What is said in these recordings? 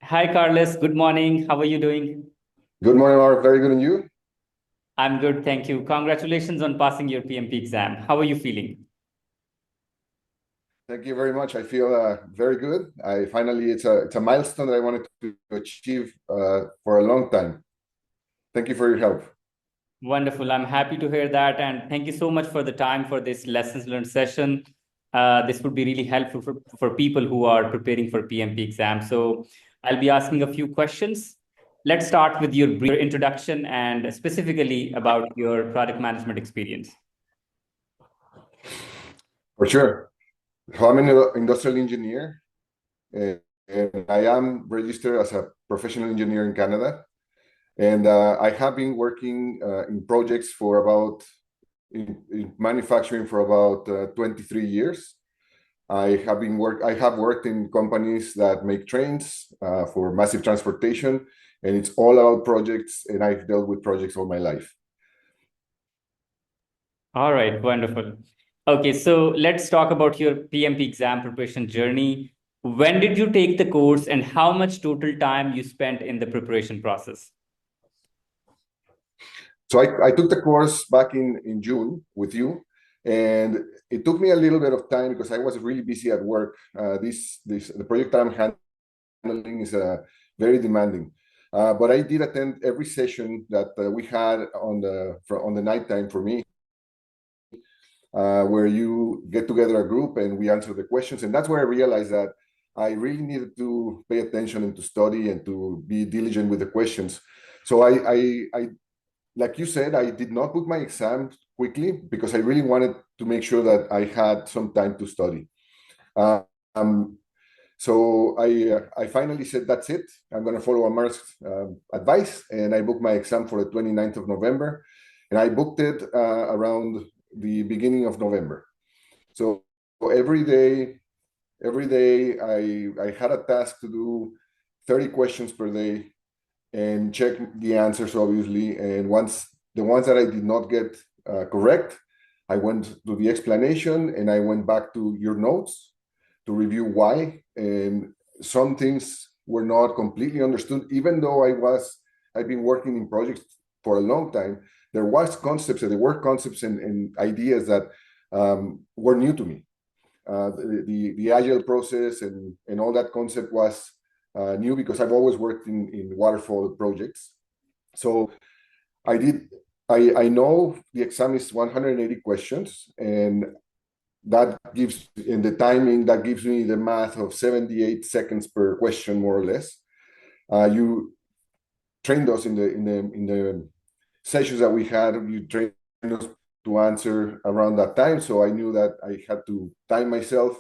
Hi, Carlos. Good morning. How are you doing? Good morning, Mark. Very good, and you? I'm good, thank you. Congratulations on passing your PMP exam. How are you feeling? Thank you very much. I feel very good. I finally it's a milestone that I wanted to achieve for a long time. Thank you for your help. Wonderful. I'm happy to hear that. And thank you so much for the time for this lessons learned session. This would be really helpful for people who are preparing for PMP exam. So I'll be asking a few questions. Let's start with your brief introduction and specifically about your product management experience. For sure. So I'm an industrial engineer, and, and I am registered as a professional engineer in Canada. And I have been working in projects for in manufacturing for about 23 years. I have worked in companies that make trains for massive transportation, and it's all about projects, and I've dealt with projects all my life. All right, wonderful. Okay, so let's talk about your PMP exam preparation journey. When did you take the course and how much total time you spent in the preparation process? So I took the course back in June with you, and it took me a little bit of time because I was really busy at work. This the project that I'm handling is very demanding. But I did attend every session that we had on the nighttime for me, where you get together a group and we answer the questions. And that's where I realized that I really needed to pay attention and to study and to be diligent with the questions. So like you said, I did not book my exam quickly because I really wanted to make sure that I had some time to study. Um, so I finally said, that's it. I'm going to follow Amar's advice, and I booked my exam for the 29th of November, and I booked it around the beginning of November. So every day I had a task to do 30 questions per day and check the answers, obviously. And once the ones that I did not get correct, I went to the explanation and I went back to your notes to review why. And some things were not completely understood, even though I've been working in projects for a long time. There were concepts and ideas that were new to me. The agile process and all that concept was new because I've always worked in waterfall projects. So I did. I know the exam is 180 questions, and that gives in the timing that gives me the math of 78 seconds per question, more or less. You trained us in the sessions that we had. You trained us to answer around that time, so I knew that I had to time myself.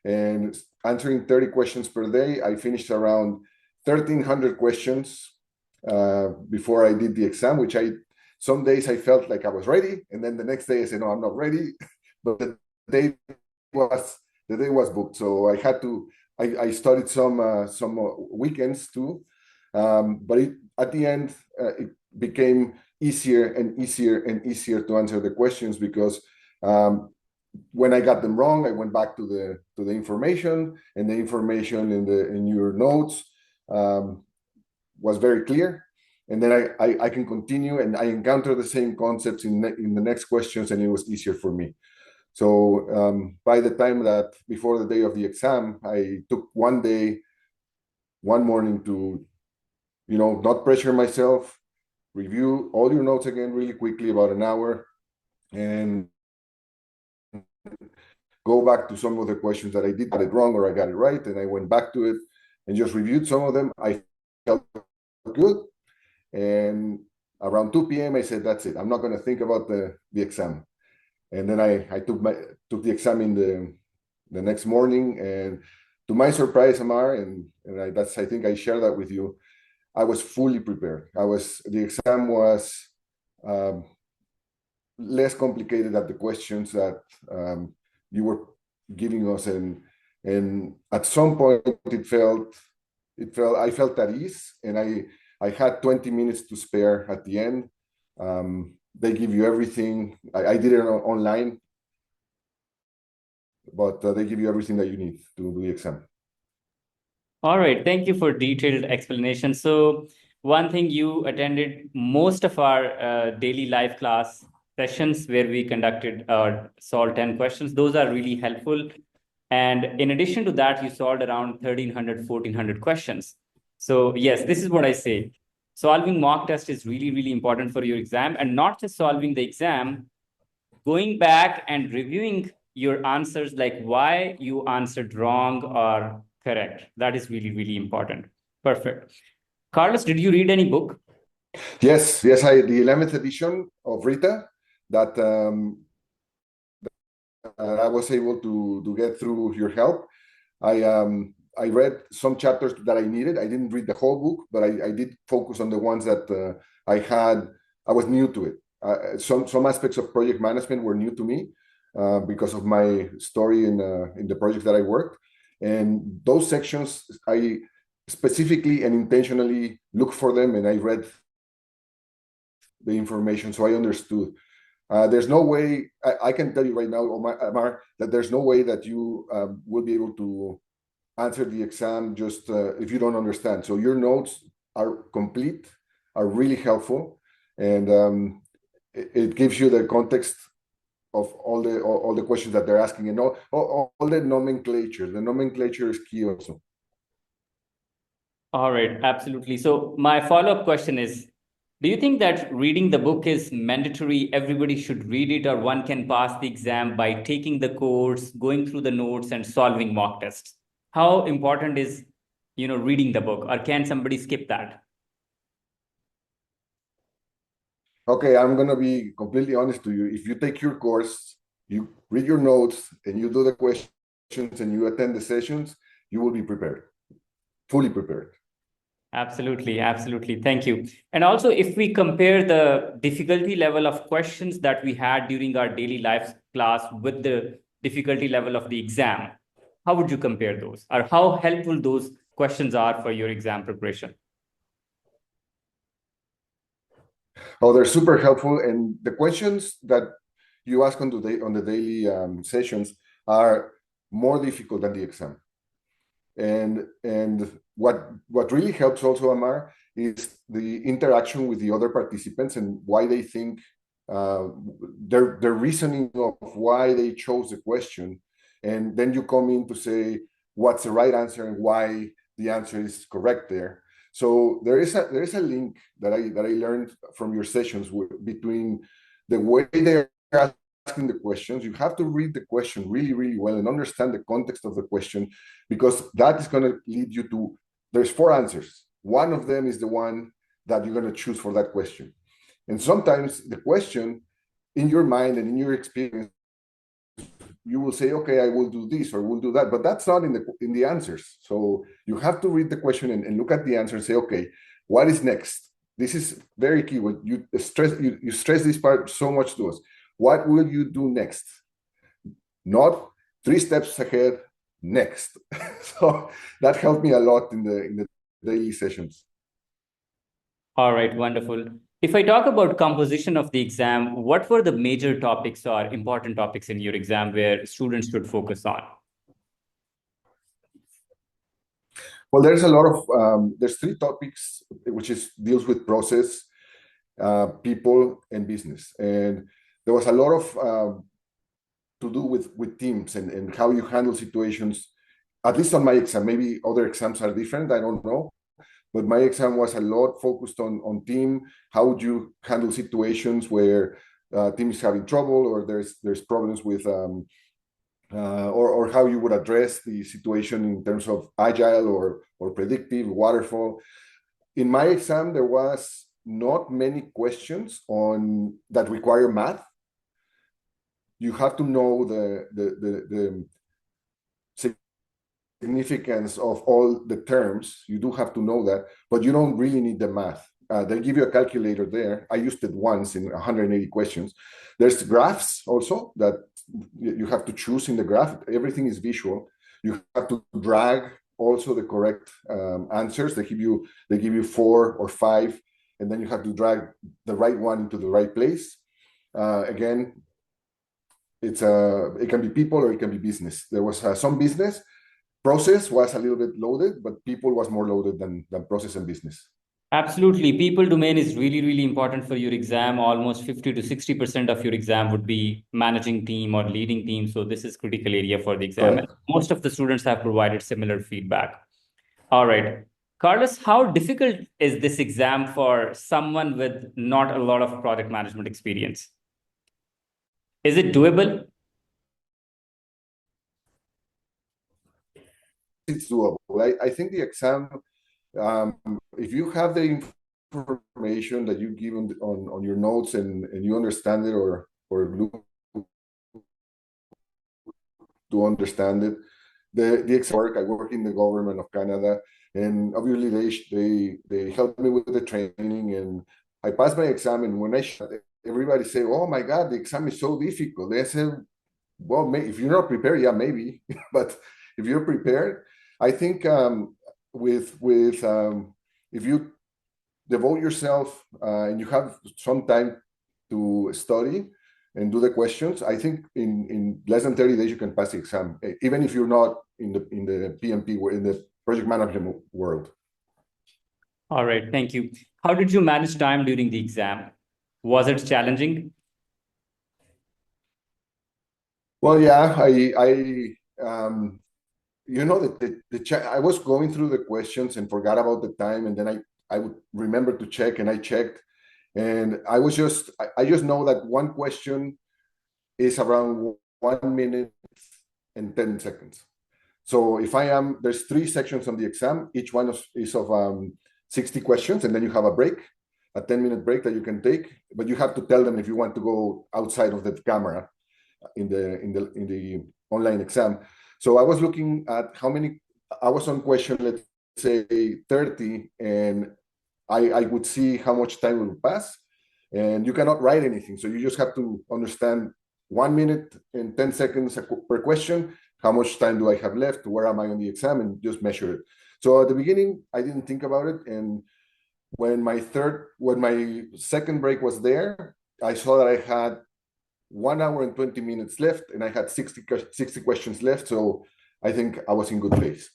And answering 30 questions per day, I finished around 1,300 questions before I did the exam. Some days I felt like I was ready, and then the next day I said, no, I'm not ready. But day was the day was booked, so I had to. I studied some weekends too, but at the end it became easier and easier and easier to answer the questions because when I got them wrong, I went back to the information, and the information in your notes was very clear. And then I can continue, and I encounter the same concepts in the next questions, and it was easier for me. So by the time that before the day of the exam, I took one day, one morning to, not pressure myself, review all your notes again really quickly, about an hour, and go back to some of the questions that I did get it wrong or I got it right, and I went back to it and just reviewed some of them. I felt good, and around 2 p.m. I said, that's it. I'm not going to think about the exam. And then I took the exam in the next morning, and to my surprise, Amar, I think I share that with you. I was fully prepared. The exam was less complicated than the questions that you were giving us, and at some point I felt at ease, and I had 20 minutes to spare at the end. They give you everything. I did it online, but they give you everything that you need to do the exam. All right, thank you for detailed explanation. So one thing, you attended most of our daily life class sessions where we conducted solved 10 questions. Those are really helpful. And in addition to that, you solved around 1,300, 1,400 questions. So yes, this is what I say. Solving mock test is really, really important for your exam, and not just solving the exam, going back and reviewing your answers, like why you answered wrong or correct. That is really, really important. Perfect. Carlos, did you read any book? Yes, I the 11th edition of Rita that I was able to get through your help. I read some chapters that I needed. I didn't read the whole book, but I did focus on the ones that I was new to it. Some aspects of project management were new to me because of my story in the project that I worked, and those sections I specifically and intentionally looked for them, and I read the information so I understood. There's no way I can tell you right now, Omar, that there's no way that you will be able to answer the exam just if you don't understand. So your notes are complete, are really helpful, and it gives you the context of all the questions that they're asking, and all the nomenclature. The nomenclature is key also. All right, absolutely. So my follow-up question is, do you think that reading the book is mandatory? Everybody should read it, or one can pass the exam by taking the course, going through the notes, and solving mock tests? How important is, reading the book, or can somebody skip that? Okay, I'm gonna be completely honest to you. If you take your course, you read your notes, and you do the questions, and you attend the sessions, you will be prepared, fully prepared. Absolutely, absolutely. Thank you. And also, if we compare the difficulty level of questions that we had during our daily life class with the difficulty level of the exam, how would you compare those? Or how helpful those questions are for your exam preparation? Oh, they're super helpful, and the questions that you ask on the daily sessions are more difficult than the exam. And what really helps also, Amar, is the interaction with the other participants and why they think their reasoning of why they chose the question, and then you come in to say what's the right answer and why the answer is correct there. So there is a link that I learned from your sessions between the way they're asking the questions. You have to read the question really, really well and understand the context of the question, because that is going to lead you to, there's four answers. One of them is the one that you're going to choose for that question. And sometimes the question in your mind and in your experience, you will say, okay, I will do this or will do that, but that's not in the answers. So you have to read the question and look at the answer and say, okay, what is next? This is very key. What you stress this part so much to us. What will you do next? Not 3 steps ahead, next. So that helped me a lot in the daily sessions. All right, wonderful. If I talk about composition of the exam, what were the major topics or important topics in your exam where students should focus on? Well, there's a lot of there's 3 topics which is deals with process, people, and business, and there was a lot of to do with teams and how you handle situations. At least on my exam, maybe other exams are different. I don't know, but my exam was a lot focused on team. How would you handle situations where team is having trouble, or there's problems with or how you would address the situation in terms of agile or predictive waterfall. In my exam, there was not many questions on that require math. You have to know the significance of all the terms. You do have to know that, but you don't really need the math. They give you a calculator there. I used it once in 180 questions. There's graphs also that you have to choose in the graph. Everything is visual. You have to drag also the correct answers. They give you 4 or 5, and then you have to drag the right one into the right place. Again, it can be people or it can be business. There was some business process was a little bit loaded, but people was more loaded than process and business. Absolutely. People domain is really, really important for your exam. Almost 50 to 60% of your exam would be managing team or leading team. So this is critical area for the exam. And Correct. most of the students have provided similar feedback. All right. Carlos, how difficult is this exam for someone with not a lot of project management experience? Is it doable? It's doable. I think the exam, if you have the information that you give on your notes and you understand it or look to understand it, the exam work. I work in the government of Canada, and obviously they helped me with the training, and I passed my exam. And when everybody say, "Oh my God, the exam is so difficult," they said, "Well, if you're not prepared, yeah, maybe, but if you're prepared, I think with if you devote yourself and you have some time to study and do the questions, I think in less than 30 days you can pass the exam, even if you're not in the PMP in the project management world. All right, thank you. How did you manage time during the exam? Was it challenging? Well, yeah, you know, I was going through the questions and forgot about the time, and then I would remember to check, and I checked, and I just know that one question is around 1 minute and 10 seconds. So if there's 3 sections on the exam, each one is of 60 questions, and then you have a break, a 10-minute break that you can take, but you have to tell them if you want to go outside of the camera in the online exam. So I was looking at how many, I was on question, let's say 30, and I would see how much time will pass, and you cannot write anything. So you just have to understand 1 minute and 10 seconds per question. How much time do I have left? Where am I on the exam? And just measure it. So at the beginning, I didn't think about it. And when my second break was there, I saw that I had 1 hour and 20 minutes left, and I had 60 questions left. So I think I was in good place.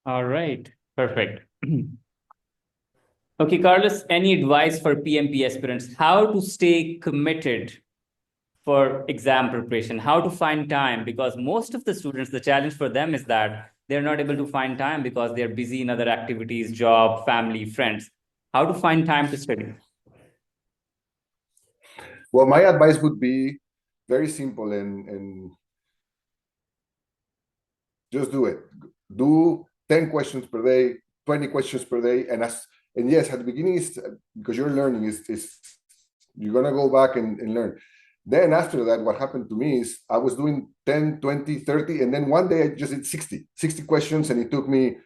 All right, perfect. Okay, Carlos, any advice for PMP aspirants? How to stay committed for exam preparation? How to find time? Because most of the students, the challenge for them is that they're not able to find time because they're busy in other activities, job, family, friends. How to find time to study? Well, my advice would be very simple and just do it. Do 10 questions per day, 20 questions per day. And yes, at the beginning, is because you're learning, is you're going to go back and learn. Then after that, what happened to me is I was doing 10, 20, 30, and then one day I just did 60 questions, and it took me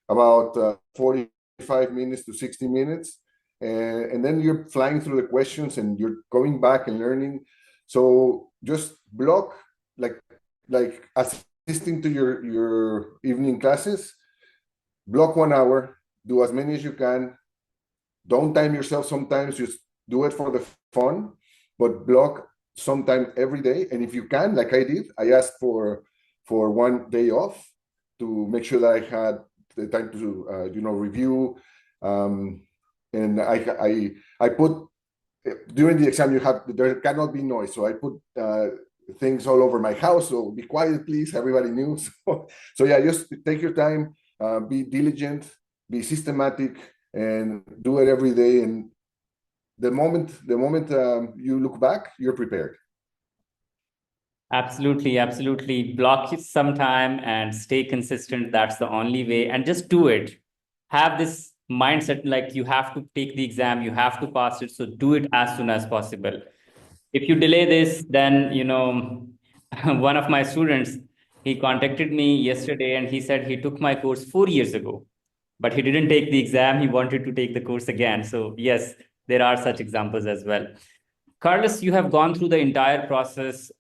about 45 minutes to 60 minutes. And then you're flying through the questions and you're going back and learning. So just block, like assisting to your evening classes, block 1 hour, do as many as you can. Don't time yourself sometimes, just do it for the fun, but block some time every day. And if you can, like I did, I asked for 1 day off to make sure that I had the time to review. And I put during the exam, there cannot be noise, so I put things all over my house. So be quiet, please. Everybody knew. So yeah, just take your time, be diligent, be systematic, and do it every day. And the moment you look back, you're prepared. Absolutely, absolutely. Block some time and stay consistent. That's the only way. And just do it. Have this mindset like you have to take the exam, you have to pass it. So do it as soon as possible. If you delay this, then, one of my students, he contacted me yesterday and he said he took my course 4 years ago, but he didn't take the exam. He wanted to take the course again. So yes, there are such examples as well. Carlos, you have gone through the entire process.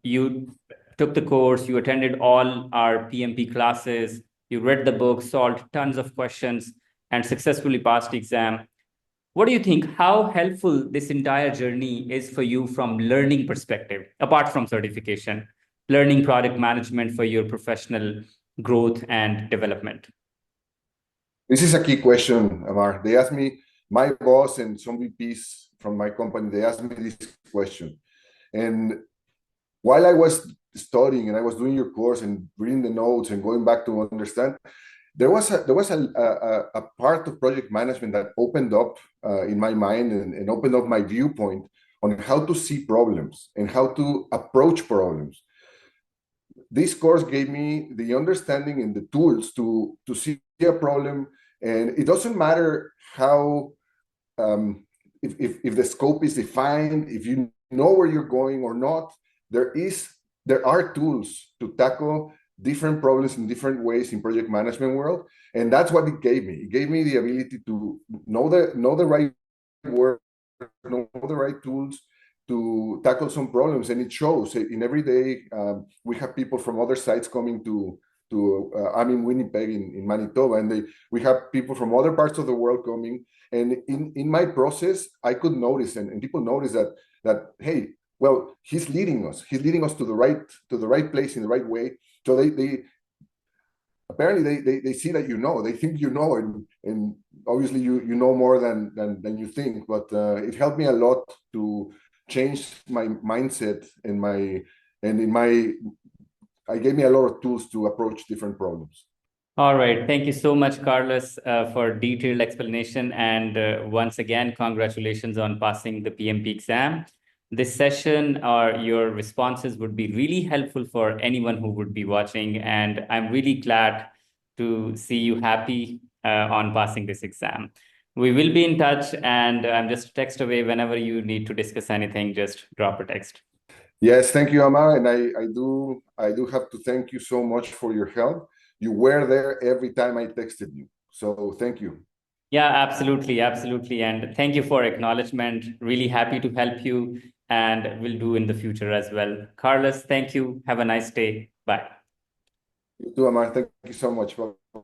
You took the course, you attended all our PMP classes, you read the book, solved tons of questions, and successfully passed the exam. What do you think? How helpful this entire journey is for you from learning perspective, apart from certification? learning product management for your professional growth and development? This is a key question, Amar. They asked me, my boss and some VPs from my company, they asked me this question. And while I was studying and I was doing your course and reading the notes and going back to understand, there was a part of project management that opened up in my mind and opened up my viewpoint on how to see problems and how to approach problems. This course gave me the understanding and the tools to see a problem, and it doesn't matter how if the scope is defined, if you know where you're going or not, there are tools to tackle different problems in different ways in project management world, and that's what it gave me. It gave me the ability to know the right word, know the right tools to tackle some problems, and it shows in every day. We have people from other sites coming to I'm in Winnipeg in Manitoba, and we have people from other parts of the world coming. And in my process, I could notice, and people notice that hey, well, he's leading us to the right place in the right way. So they apparently they see that they think and obviously you know more than you think. But it helped me a lot to change my mindset I gave me a lot of tools to approach different problems. All right. Thank you so much, Carlos, for detailed explanation. And once again, congratulations on passing the PMP exam. This session or your responses would be really helpful for anyone who would be watching. And I'm really glad to see you happy on passing this exam. We will be in touch, and I'm just a text away. Whenever you need to discuss anything, just drop a text. Yes, thank you, Ama, and I do have to thank you so much for your help. You were there every time I texted you, so thank you. Yeah, absolutely, absolutely. And thank you for acknowledgement. Really happy to help you, and will do in the future as well. Carlos, thank you. Have a nice day. Bye. You too, Amar. Thank you so much. Bye.